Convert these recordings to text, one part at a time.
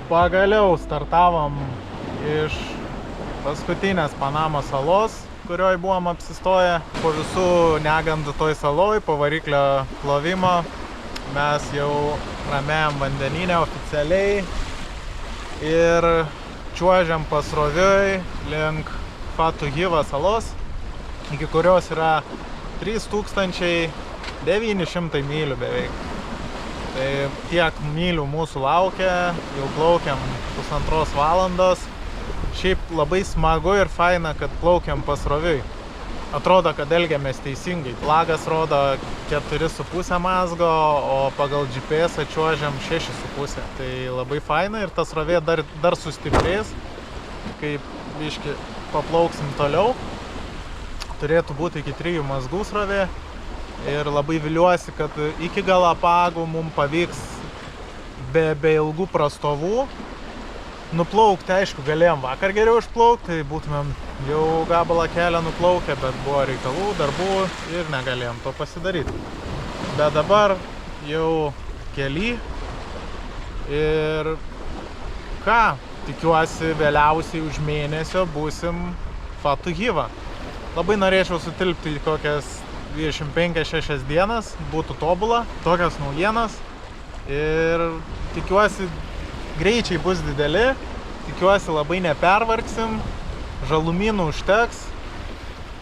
Pagaliau startavom iš paskutinės Panamos salos, kurioje buvom apsistoję. Po visų negandų toj saloj, po variklio plovimo, mes jau ramiajam vandenyne oficialiai ir čiuožiam pasroviui link Fatu Hiva salos, iki kurios yra 3900 mylių beveik. Tai tiek mylių mūsų laukia, jau plaukiam 1,5 valandos. Šiaip labai smagu ir faina, kad plaukiam pasroviui. Atrodo, kad elgiamės teisingai. Flagas rodo 4,5 mazgo, o pagal GPS čiuožiam 6,5. Tai labai faina ir tas srovė dar sustiprės, kai biški paplauksim toliau. Turėtų būti iki 3 mazgų srovė. Ir labai viliuosi, kad iki Galapagų mums pavyks be ilgų prastovų nuplaukti. Aišku, galėjom vakar geriau išplaukti, tai būtumėm jau gabalą kelią nuplaukę, bet buvo reikalų, darbų ir negalėjom to pasidaryti. Bet dabar jau kely ir ką, tikiuosi vėliausiai už mėnesio būsim Fatu Hiva. Labai norėčiau sutilpti į kokias 25-6 dienas, būtų tobula, tokios naujienos ir tikiuosi greičiai bus dideli, tikiuosi labai nepervargsim, žalumynų užteks,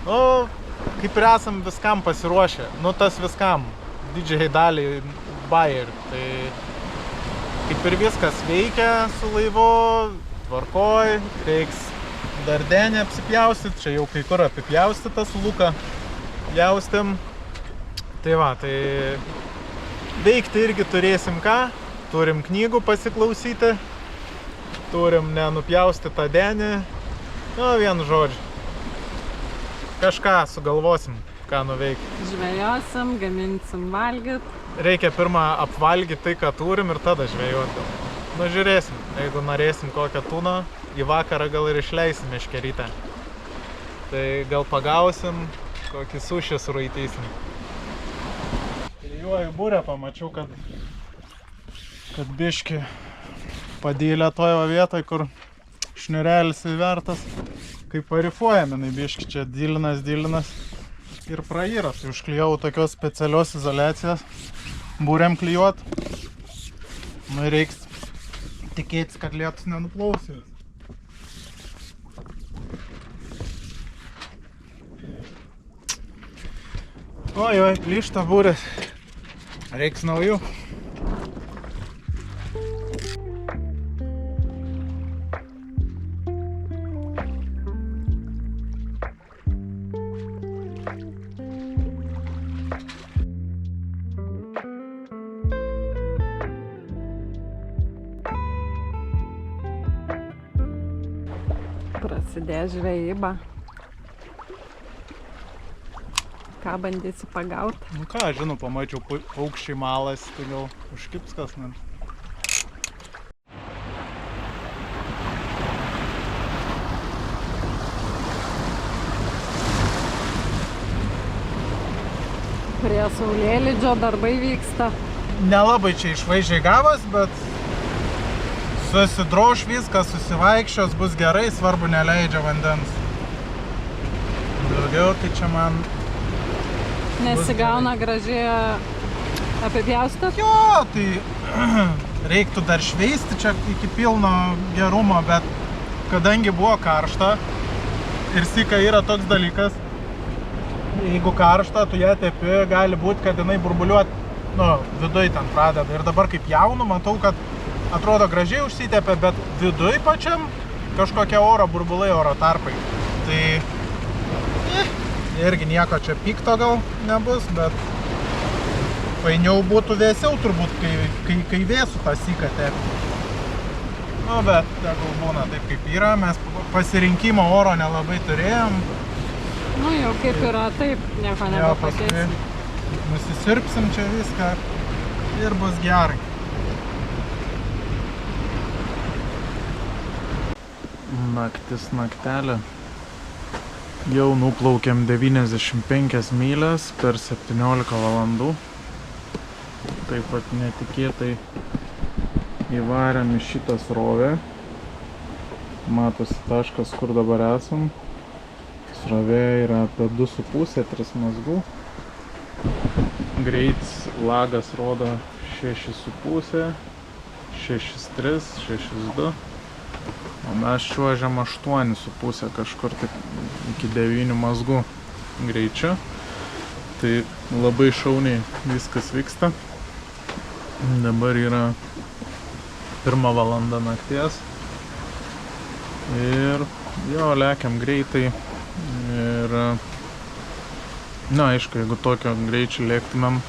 kaip ir esam viskam pasiruošę, tas viskam, didžiai daliai bajer, tai kaip ir viskas veikia su laivu, tvarkoj, reiks Dardenę apsipjaustyt, čia jau kai kur apipjaustytas luką jaustėm. Tai va, tai veikti irgi turėsim ką, turim knygų pasiklausyti, turim nenupjaustytą denį, vienu žodžiu. Kažką sugalvosim, ką nuveikti. Žvejosim, gaminsim valgyt. Reikia pirmą apvalgyti tai, ką turim ir tada žvejoti. Žiūrėsim, jeigu norėsim kokią tuną, į vakarą gal ir išleisim meškerytę. Tai gal pagausim, kokį sušį suraitysim. Klijuoju burę, pamačiau, kad biški padėlė tojo vietoj, kur šniurelis įvertas. Kai parifuojam, jinai biški čia dylinas ir praįras. Užklijau tokios specialios izoliacijos burėm klijuot. Reiks tikėtis, kad lietus nenuplausės. Oi, plyšta būrės. Reiks naujų. Prasidės žvejyba. Ką bandysi pagauti? Ką, žinau, pamačiau paukščiai malas, tai gal užkips kas man. Prie saulėlydžio darbai vyksta. Nelabai čia išvaizdžiai gavas, bet susidroš viskas, susivaikščios, bus gerai, svarbu neleidžia vandens. Daugiau tai čia man nesigauna gražiai apipjaustot? Jo, tai reiktų dar šveisti čia iki pilno gerumo, bet kadangi buvo karšta ir syka yra toks dalykas, jeigu karšta, tu ją tepi, gali būti, kad jinai burbuliuot, viduj ten pradeda. Ir dabar kaip jaunu, matau, kad atrodo gražiai užsitepė, bet viduj pačiam kažkokie oro burbulai, oro tarpai. Tai irgi nieko čia pikto gal nebus, bet fainiau būtų vėsiau turbūt, kai vėsų tą syką tepti. Bet tegul būna taip kaip yra, mes pasirinkimo oro nelabai turėjom. Jau kaip yra, taip, nieko nebepakeisim. Nusisirpsim čia viską ir bus gerai. Naktis naktelė. Jau nuplaukėm 95 mylias per 17 valandų. Taip pat netikėtai įvarėm į šitą srovę. Matosi taškas, kur dabar esam. Srovė yra apie 2,5-3 mazgų. Greitis lagas rodo 6,5, 6,3, 6,2. O mes čiuožiam 8,5 kažkur taip iki 9 mazgų greičiu. Tai labai šauniai viskas vyksta. Dabar yra 1 valanda nakties. Ir jo, lekiam greitai. Ir na, aišku, jeigu tokio greičio lėktumėm,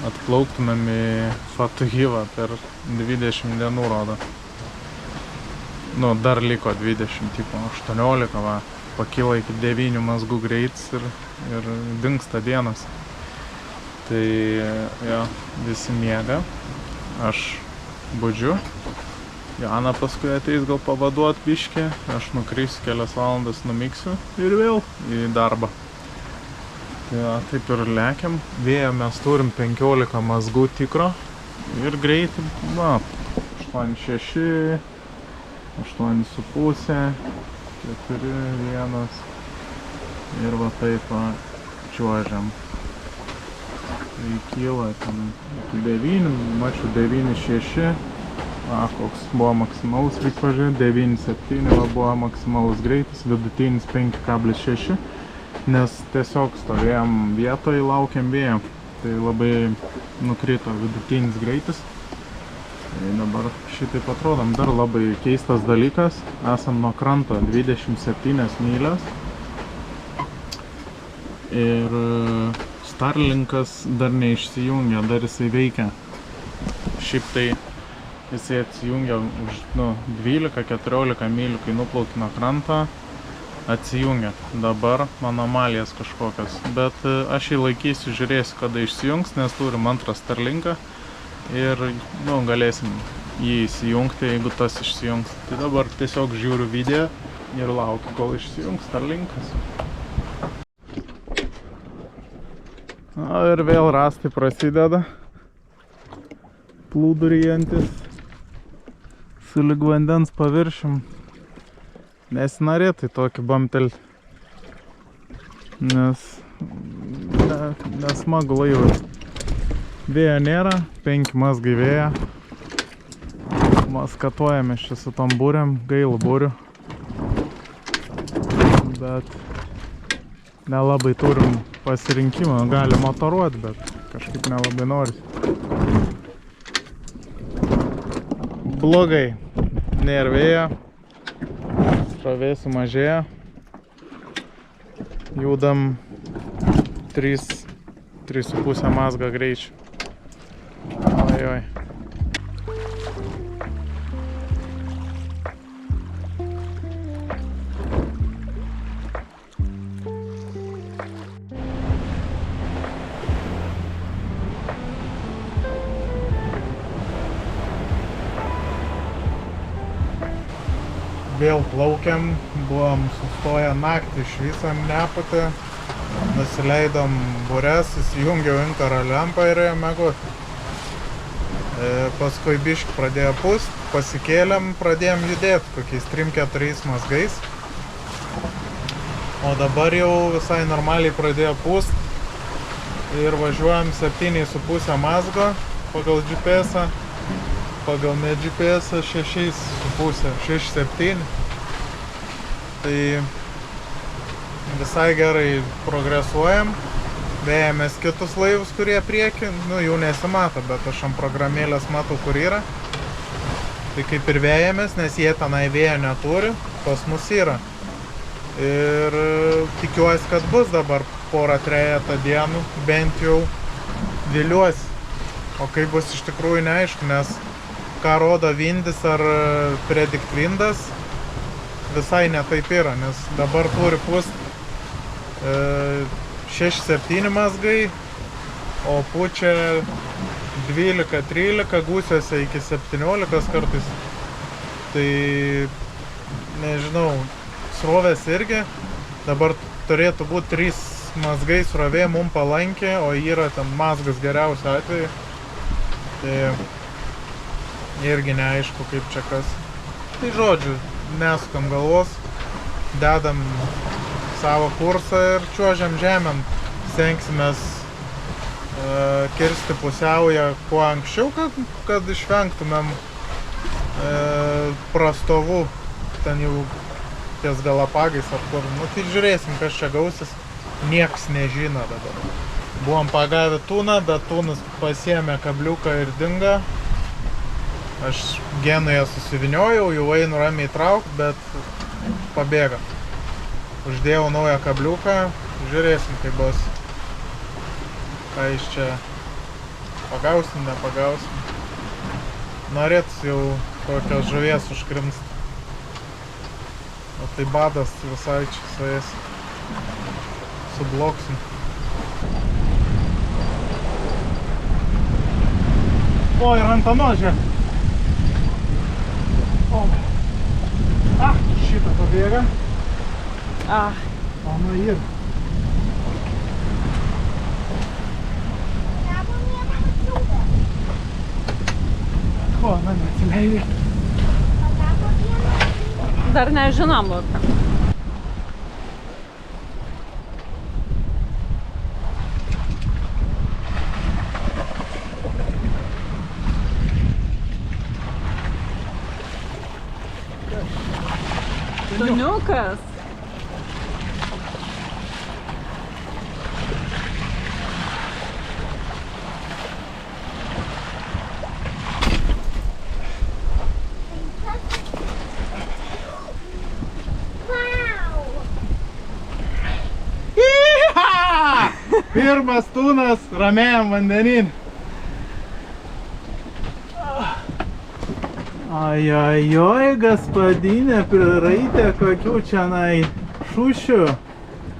atplauktumėm į Fatuhivą per 20 dienų rodo. Nu, dar liko 20, tipo 18, va, pakyla iki 9 mazgų greitis ir dingsta dienas. Tai, jo, visi miega, aš budžiu. Jana paskui ateis gal pavaduot biškį, aš nukrisiu kelias valandas, numigsiu ir vėl į darbą. Tai ja, taip ir lekiam. Vėją mes turim 15 mazgų tikro ir greitai, na, 8,6, 8,5, 4, 1 ir va taip va čiuožiam. Tai kyla ten iki 9, mačiau 9,6. Koks buvo maksimalus, reik pažiūrėti, 9,7 buvo maksimalus greitis, vidutinis 5,6, nes tiesiog stovėjom vietoj, laukiam vėjo, tai labai nukrito vidutinis greitis. Tai dabar šitaip atrodom. Dar labai keistas dalykas, esam nuo kranto 27 mylias ir Starlinkas dar neišsijungia, dar jisai veikia. Šiaip tai jisai atsijungia už 12-14 mylių, kai nuplauki nuo kranto, atsijungia. Dabar anomalijas kažkokios, bet aš jį laikysiu, žiūrėsiu, kada išsijungs, nes turim antrą Starlinką ir galėsim jį įsijungti, jeigu tas išsijungs. Tai dabar tiesiog žiūriu video ir laukiu, kol išsijungs Starlinkas. Ir vėl rąstai prasideda, plūdurijantis sulig vandens paviršium. Nesinorėtų į tokį bamtelį, nes nesmagu laivas. Vėjo nėra, 5 mazgai vėja. Maskatuojame čia su tom būriam, gaila būrių. Bet nelabai turim pasirinkimą, gali motoruoti, bet kažkaip nelabai nori. Blogai, nėra vėjo, srovė sumažėjo, judam 3,5 mazgą greičių. Ojoj. Vėl plaukiam, buvom sustoję naktį iš viso Nepate, nusileidom bures, įsijungiau inkaro lempą ir ėjom miegot. Paskui biškį pradėjo pūst, pasikėlėm, pradėjom judėti kokiais 3-4 mazgais. O dabar jau visai normaliai pradėjo pūst ir važiuojam 7,5 mazgo pagal GPS-ą. Pagal ne GPS 6,5, 6,7. Tai visai gerai progresuojam. Vėjamės kitus laivus, kurie prieki. Jų nesimato, bet aš ant programėlės matau, kur yra. Tai kaip ir vėjamės, nes jie tenai vėjo neturi, pas mus yra. Ir tikiuosi, kad bus dabar porą-trejetą dienų, bent jau viliuosi. O kaip bus iš tikrųjų neaišku, nes ką rodo vindis ar predict windas, visai netaip yra, nes dabar turi pūst 6-7 mazgai, o pučia 12-13, gūsiuose iki 17 kartais. Tai nežinau, srovės irgi, dabar turėtų būti 3 mazgai srovė mum palankė, o yra ten mazgas geriausiu atveju. Tai irgi neaišku kaip čia kas. Tai žodžiu, nesukam galvos, dedam savo kursą ir čiuožiam žemėm. Stengsimės kirsti pusiaują kuo anksčiau, kad išvengtumėm prastovų ten jau ties Galapagais ar kur. Nu tai žiūrėsim, kas čia gausis. Nieks nežino dabar. Buvom pagavę tūną, bet tūnas pasiėmė kabliuką ir dinga. Aš Genuje susiviniojau, jau einu ramiai traukt, bet pabėga. Uždėjau naują kabliuką, žiūrėsim kaip bus. Ką iš čia pagausim, nepagausim. Norėtus jau kokios žuvies užkrimst. O tai badas visai čia su jais. Subloksim. O, ir ant anožė. O. Šitą pabėga. O, nu ir. O, na, neatsileidė. Dar nežinom, Luka. Tuniukas. Pirmas tūnas ramiajam vandenin. Ajajoj, gaspadinė, priraitė kokių čianai šušių.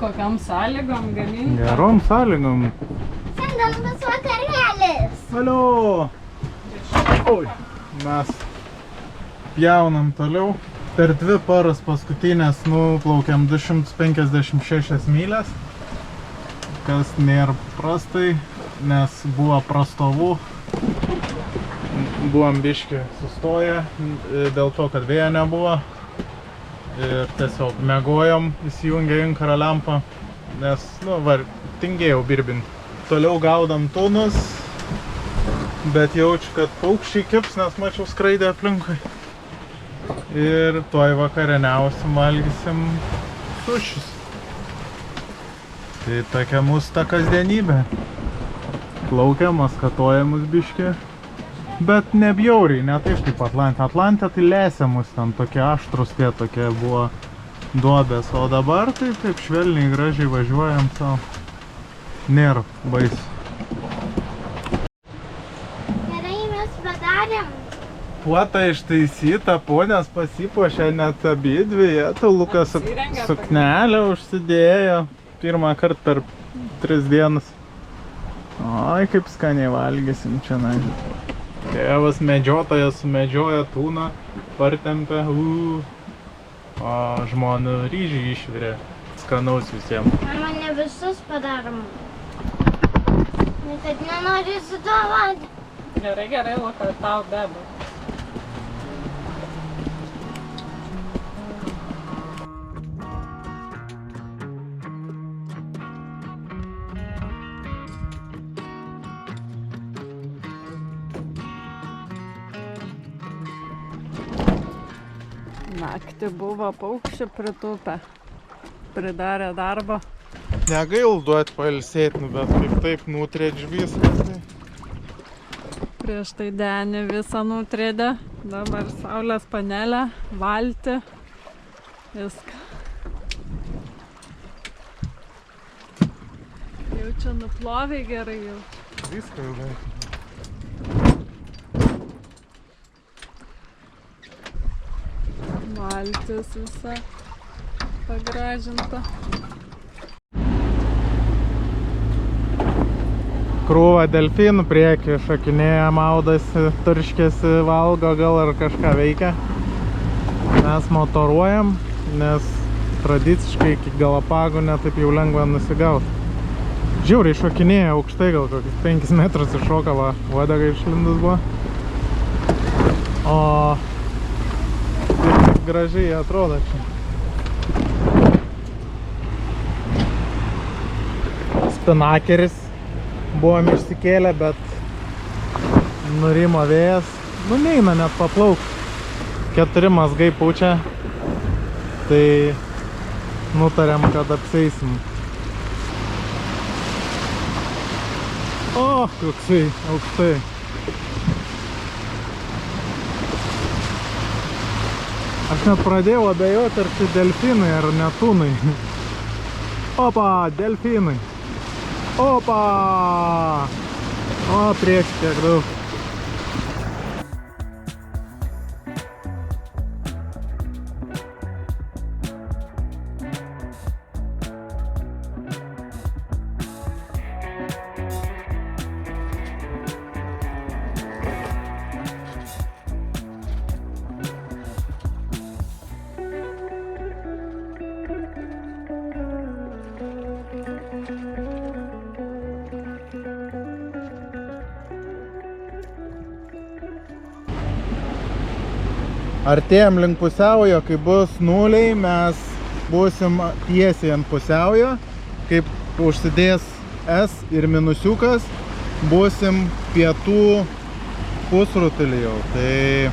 Kokiam sąlygom gaminti? Gerom sąlygom. Šiandien bus vakarėlis. Alio. Oi, mes pjaunam toliau. Per 2 paras paskutinės nuplaukiam 256 mylias. Kas nėra prastai, nes buvo prastovų. Buvom biški sustoję dėl to, kad vėjo nebuvo. Ir tiesiog mėgojom, įsijungė inkaro lempą, nes, tingėjau birbinti. Toliau gaudam tūnus, bet jaučiu, kad paukščiai kips, nes mačiau skraidė aplinkui. Ir tuoj vakarieniausim, valgysim sušius. Tai tokia mūsų ta kasdienybė. Plaukiam, maskatuojamus biški. Bet nebjauriai, ne taip kaip Atlantė. Atlantė tai lesė mus ten, tokie aštrus tie tokie buvo duobės. O dabar tai taip švelniai gražiai važiuojam savo. Nėra baisu. Gerai, mes padarėm. Puota ištaisyta, ponios pasipuošė net abidvi. Tu Lukas suknelę užsidėjo. Pirmą kartą per 3 dienas. Oi, kaip skaniai valgysim čia, na. Tėvas medžiotojas sumedžioja tūną, partempė, o žmona ryžį išvirė. Skanaus visiems. Mama, ne visus padarom. Nes kad nenori sudovati. Gerai, Luka, tau beba. Naktį buvo paukščių pritūpę, pridarė darbą. Negail duot pailsėti, bet kaip taip nutrėdž viskas. Prieš tai denį visą nutrėdė, dabar saulės panelę, valtį, viską. Jau čia nuplovė gerai jau. Viską jau gai. Valtis visa pagražinta. Krūva delfinų priekį šokinėja, maudasi, turškėsi, valgo gal ar kažką veikia. Mes motoruojam, nes tradiciškai iki Galapagų netaip jau lengva nusigauti. Žiauriai šokinėja aukštai, gal kokius 5 metrus iššoka, va, uodega išlindus buvo. O kaip gražiai atrodo čia. Spinakeris buvom išsikėlę, bet nurimo vėjas. Nu, neina net paplaukti. 4 mazgai pučia. Tai nutarėm, kad apseisim. O, koksai aukštai. Aš net pradėjau abejoti, ar tai delfinai ar netūnai. Opa, delfinai. Opa! O, prieki tiek daug. Artėjom link pusiaujo, kai bus nuliai, mes būsim tiesiai ant pusiaujo. Kaip užsidės S ir minusiukas, būsim pietų pusrutulį jau. Tai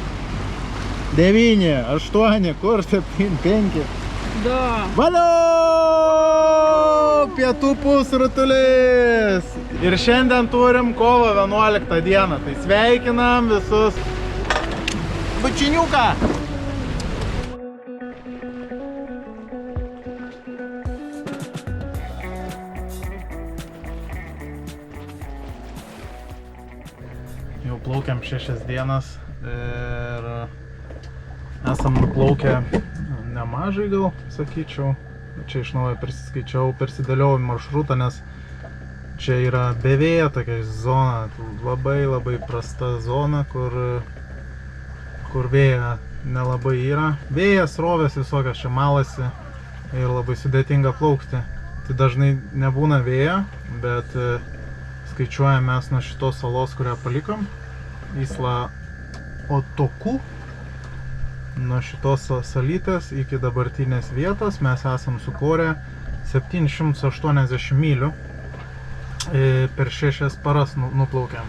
9, 8, kur 7, 5. 2. Valio! Pietų pusrutulis! Ir šiandien turim kovo 11 dieną. Tai sveikinam visus bučiniuką! Jau plaukiam 6 dienas ir esam nuplaukę nemažai gal, sakyčiau. Čia iš naujo persiskaičiau, persidėliau maršrutą, nes čia yra be vėjo tokia zona, labai prasta zona, kur vėjo nelabai yra. Vėjas, rovės visokios čia malasi ir labai sudėtinga plaukti. Tai dažnai nebūna vėjo, bet skaičiuojame mes nuo šitos salos, kurią palikom, Isla Otoku. Nuo šitos salytės iki dabartinės vietos mes esam sukorę 780 mylių. Per 6 paras nuplaukiam.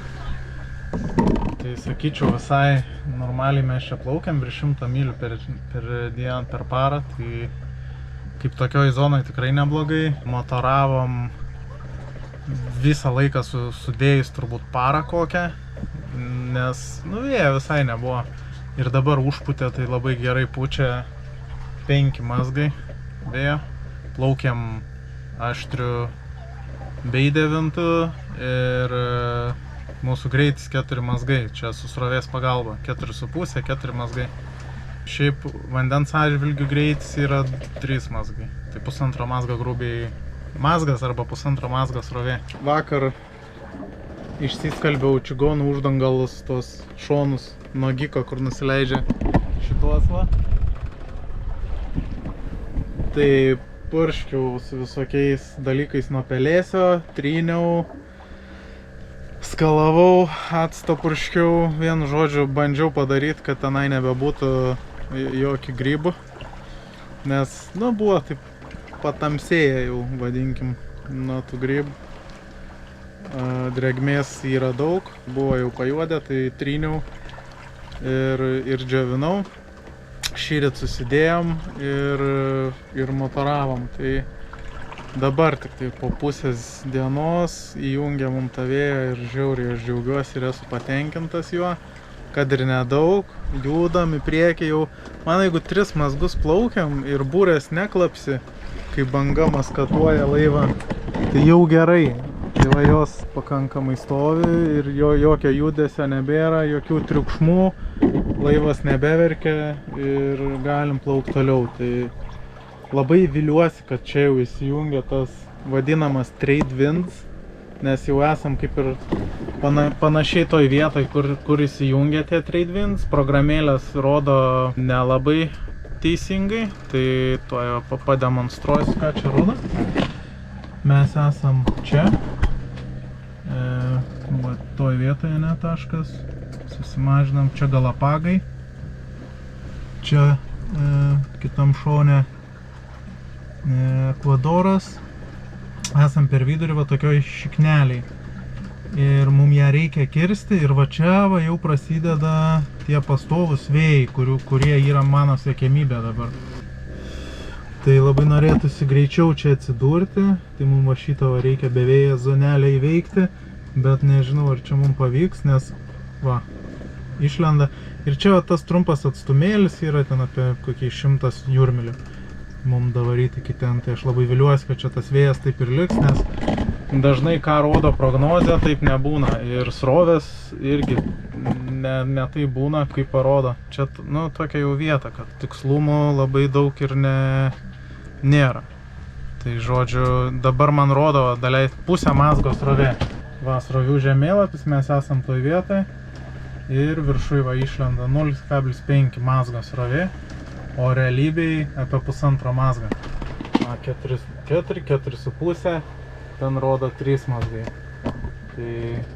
Tai sakyčiau, visai normaliai mes čia plaukiam, virš 100 mylių per dieną, per parą. Tai kaip tokioj zonai tikrai neblogai. Motoravom visą laiką sudėjus turbūt parą kokią, nes vėjo visai nebuvo. Ir dabar užputė, tai labai gerai pučia 5 mazgai vėjo. Plaukiam aštriu bei 9 ir mūsų greitis 4 mazgai. Čia su srovės pagalba 4,5, 4 mazgai. Šiaip vandens atžvilgių greitis yra 3 mazgai. Tai 1,5 mazgo grubiai mazgas arba 1,5 mazgo srovė. Vakar išsiskalbiau čigonų uždangalus, tos šonus nuo giko, kur nusileidžia šituos va. Tai purškiau su visokiais dalykais nuo pelėsio, tryniau, skalavau, acto purškiau, vienu žodžiu bandžiau padaryti, kad tenai nebebūtų jokių grybų. Nes, buvo taip patamsėję jau, vadinkim, nuo tų grybų. Drėgmės yra daug, buvo jau pajuodę, tai tryniau ir džiovinau. Šįryt susidėjom ir motoravom. Tai dabar tik tai po pusės dienos įjungė mum tą vėją ir žiauriai aš džiaugiuosi ir esu patenkintas juo. Kad ir nedaug, judam į priekį jau. Man jeigu 3 mazgus plaukiam ir būrės neklapsi, kai banga maskatuoja laivą, tai jau gerai. Tai va jos pakankamai stovi ir jokio judesio nebėra, jokių triukšmų, laivas nebeverkia ir galim plaukti toliau. Tai labai viliuosi, kad čia jau įsijungia tas vadinamas trade winds, nes jau esam kaip ir panašiai toj vietoj, kur įsijungia tie trade winds. Programėlės rodo nelabai teisingai, tai tuo pademonstruosiu, ką čia rodo. Mes esam čia. Toj vietoje taškas, susimažinam, čia Galapagai. čia kitam šone Ekvadoras. Esam per vidurį va tokioj šikneliai. Ir mums ją reikia kirsti ir va čia va jau prasideda tie pastovus vėjai, kurie yra mano siekiamybė dabar. Tai labai norėtųsi greičiau čia atsidurti, tai mums va šitą va reikia be vėjo zonelę įveikti, bet nežinau ar čia mums pavyks, nes va, išlenda. Ir čia va tas trumpas atstumėlis yra ten apie kokį 100 jūrmilių. Mums davaryti iki ten, tai aš labai viliuosi, kad čia tas vėjas taip ir liks, nes dažnai ką rodo prognozė, taip nebūna. Ir srovės irgi ne tai būna, kaip parodo. Čia nu, tokia jau vieta, kad tikslumo labai daug ir nėra. Tai žodžiu, dabar man rodo daliai pusę mazgo srovė. Va, srovių žemėlapis, mes esam toj vietai. Ir viršui va išlenda 0,5 mazgo srovė. O realybėj apie 1,5 mazgą. 4,5, ten rodo 3 mazgai. Tai,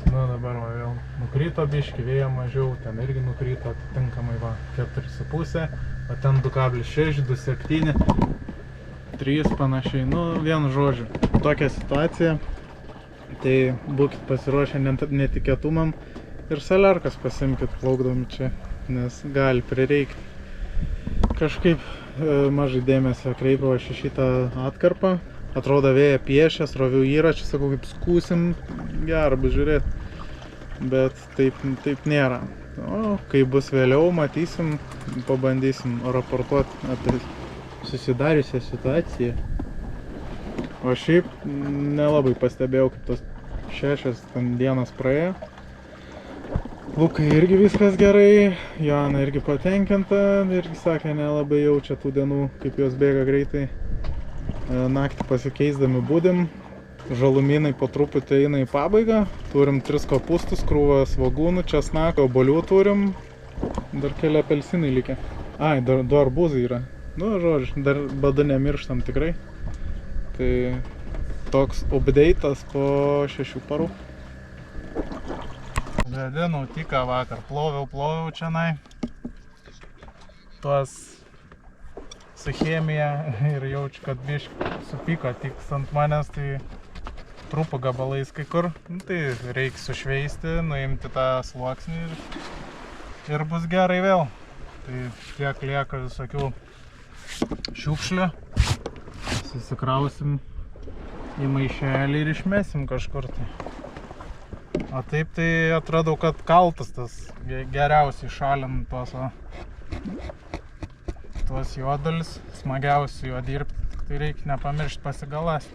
nu dabar va vėl nukrito biški, vėjo mažiau, ten irgi nukrito atitinkamai va 4,5, o ten 2,6, 2,7, 3 panašiai, nu vienu žodžiu. Tokia situacija, tai būkit pasiruošę netikėtumam ir saliarkas pasimkit plaukdami čia, nes gali prireikti. Kažkaip mažai dėmesio kreipiau aš į šitą atkarpą. Atrodo vėja piešia, srovių yra, čia sakau kaip skūsim, gera bus žiūrėti. Bet taip nėra. O kai bus vėliau, matysim, pabandysim raportuoti apie susidariusią situaciją. O šiaip nelabai pastebėjau, kaip tos 6 dienas praėjo. Lukai irgi viskas gerai, Joana irgi patenkinta, irgi sakė, nelabai jaučia tų dienų, kaip jos bėga greitai. Naktį pasikeisdami būdim, žalumynai po truputį eina į pabaigą. Turim 3 kopūstus, krūvą svogūnų, česnako, obuolių turim, dar keli apelsinai likę. Ai, dar 2 arbūzai yra. Nu, žodžiu, dar badu nemirštam tikrai. Tai toks update'as po 6 parų. Vedinau tiką vakar, ploviau čianai tuos su chemija ir jaučiu, kad biški supyko tiks ant manęs, tai trupų gabalais kai kur, tai reikia sušveisti, nuimti tą sluoksnį ir bus gerai vėl. Tai tiek lieka visokių šiukšlių, susikrausim į maišelį ir išmesim kažkur tai. O taip tai atradau, kad kaltas tas geriausiai šalint tuos juodulius, smagiausiai juo dirbti, tai reikia nepamiršti pasigaląsti.